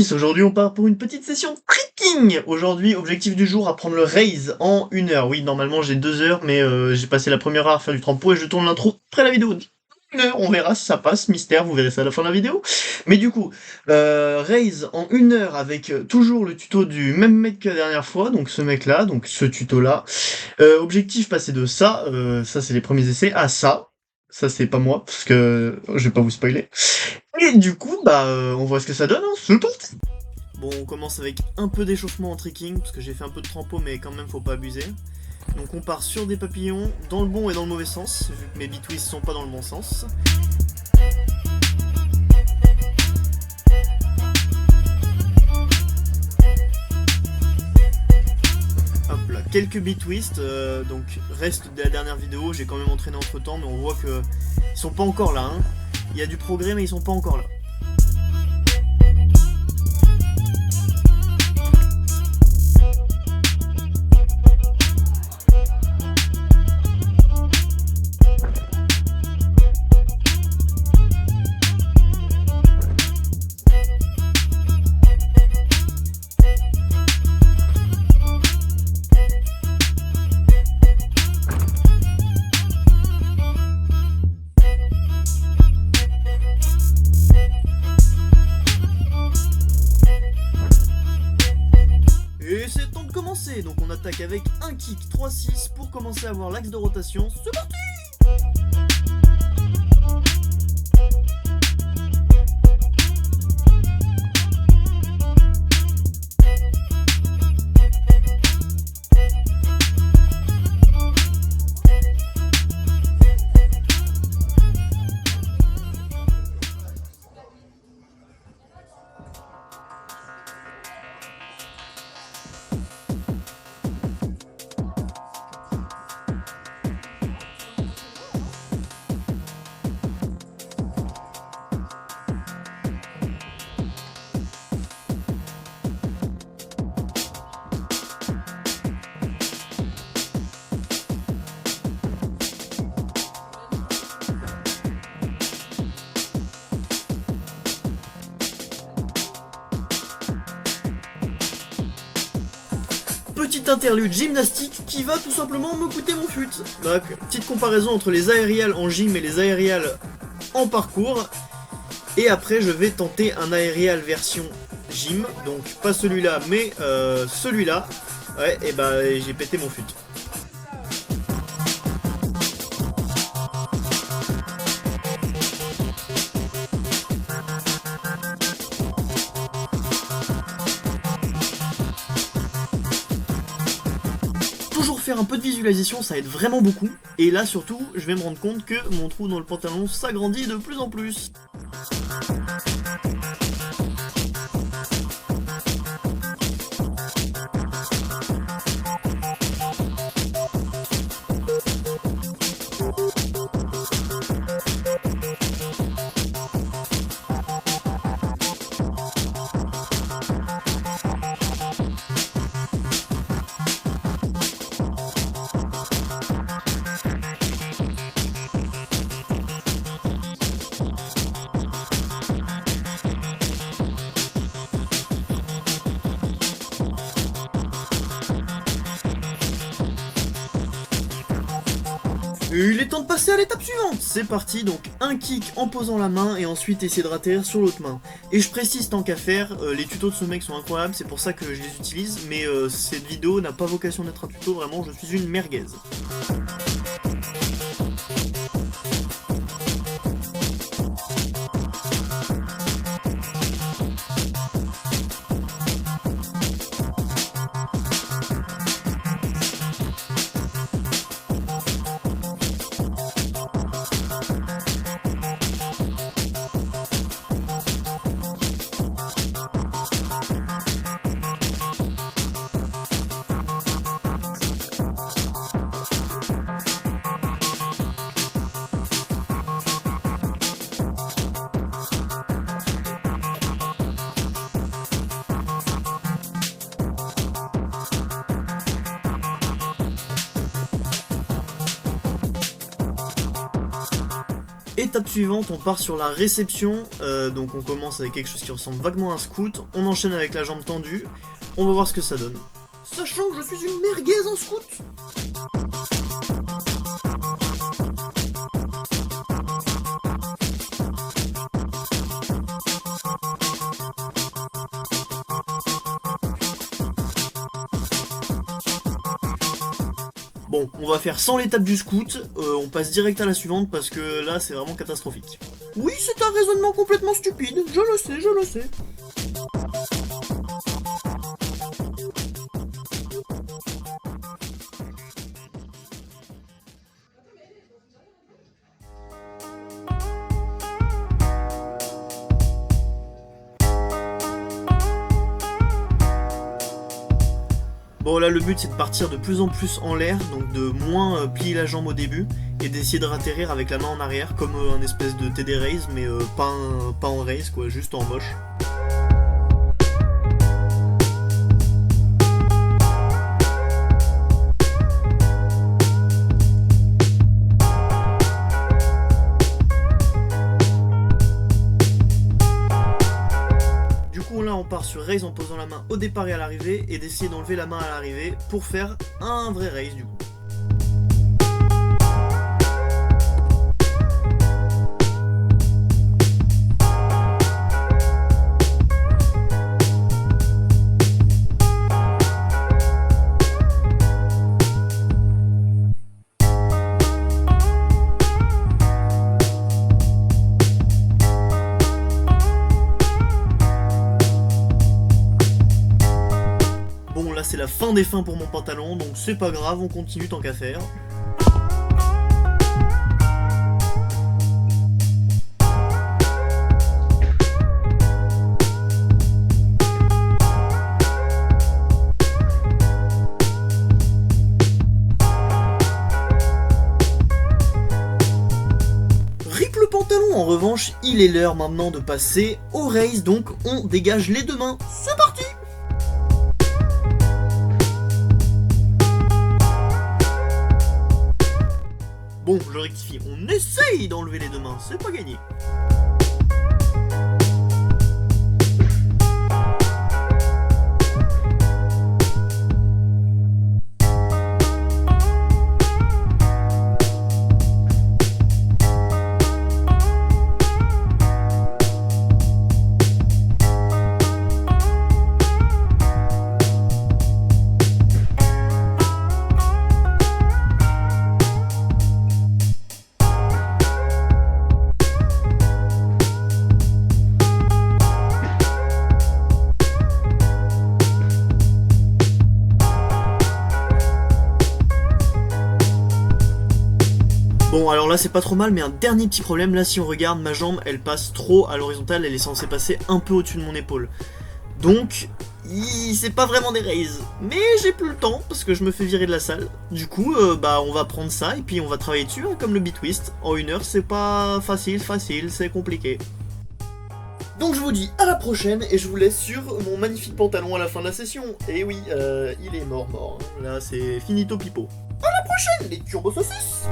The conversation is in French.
6, aujourd'hui on part pour une petite session trekking. Aujourd'hui, objectif du jour, apprendre le raise en 1 heure. Oui, normalement j'ai 2 heures, mais j'ai passé la première heure à faire du trampo et je tourne l'intro après la vidéo. 1 heure, on verra si ça passe, mystère, vous verrez ça à la fin de la vidéo. Mais du coup, raise en 1 heure avec toujours le tuto du même mec que la dernière fois, donc ce mec là, donc ce tuto là. Objectif passer de ça, ça c'est les premiers essais, à ça. Ça c'est pas moi, parce que je vais pas vous spoiler. Et du coup, on voit ce que ça donne, hein, c'est parti. Bon, on commence avec un peu d'échauffement en trekking, parce que j'ai fait un peu de trampo, mais quand même faut pas abuser. Donc on part sur des papillons, dans le bon et dans le mauvais sens, vu que mes bitwists sont pas dans le bon sens. Hop là, quelques bitwists, donc reste de la dernière vidéo, j'ai quand même entraîné entre temps, mais on voit que ils sont pas encore là, hein. Il y a du progrès, mais ils sont pas encore là. Et c'est temps de commencer, donc on attaque avec un kick 3-6 pour commencer à avoir l'axe de rotation, c'est parti. Petite interlude gymnastique qui va tout simplement me coûter mon fut. Donc, petite comparaison entre les aériales en gym et les aériales en parcours. Et après, je vais tenter un aérial version gym. Donc, pas celui-là, mais celui-là. Ouais, et j'ai pété mon fut. Toujours faire un peu de visualisation, ça aide vraiment beaucoup. Et là surtout, je vais me rendre compte que mon trou dans le pantalon s'agrandit de plus en plus. Il est temps de passer à l'étape suivante. C'est parti, donc un kick en posant la main et ensuite essayer de atterrir sur l'autre main. Et je précise tant qu'à faire, les tutos de ce mec sont incroyables, c'est pour ça que je les utilise, mais cette vidéo n'a pas vocation d'être un tuto, vraiment je suis une merguez. Étape suivante, on part sur la réception, donc on commence avec quelque chose qui ressemble vaguement à un scout, on enchaîne avec la jambe tendue, on va voir ce que ça donne. Sachant que je suis une merguez en scout. Bon, on va faire sans l'étape du scout, on passe direct à la suivante parce que là c'est vraiment catastrophique. Oui, c'est un raisonnement complètement stupide, je le sais, je le sais. Bon là le but c'est de partir de plus en plus en l'air, donc de moins plier la jambe au début, et d'essayer de ratterrir avec la main en arrière, comme un espèce de TD raise, mais pas en raise quoi, juste en moche. Là on part sur raise en posant la main au départ et à l'arrivée et d'essayer d'enlever la main à l'arrivée pour faire un vrai raise du coup. Bon là c'est la fin des fins pour mon pantalon, donc c'est pas grave, on continue tant qu'à faire. Rip le pantalon, en revanche, il est l'heure maintenant de passer au raise, donc on dégage les deux mains. C'est parti! Bon, je rectifie, on essaye d'enlever les deux mains, c'est pas gagné. Bon alors là c'est pas trop mal, mais un dernier petit problème, là si on regarde ma jambe elle passe trop à l'horizontale, elle est censée passer un peu au-dessus de mon épaule. Donc c'est pas vraiment des raises, mais j'ai plus le temps parce que je me fais virer de la salle. Du coup bah on va prendre ça et puis on va travailler dessus hein, comme le B-twist. En 1 heure c'est pas facile, c'est compliqué. Donc je vous dis à la prochaine et je vous laisse sur mon magnifique pantalon à la fin de la session. Et oui, il est mort. Là c'est finito pipo. À la prochaine les turbos saucisses.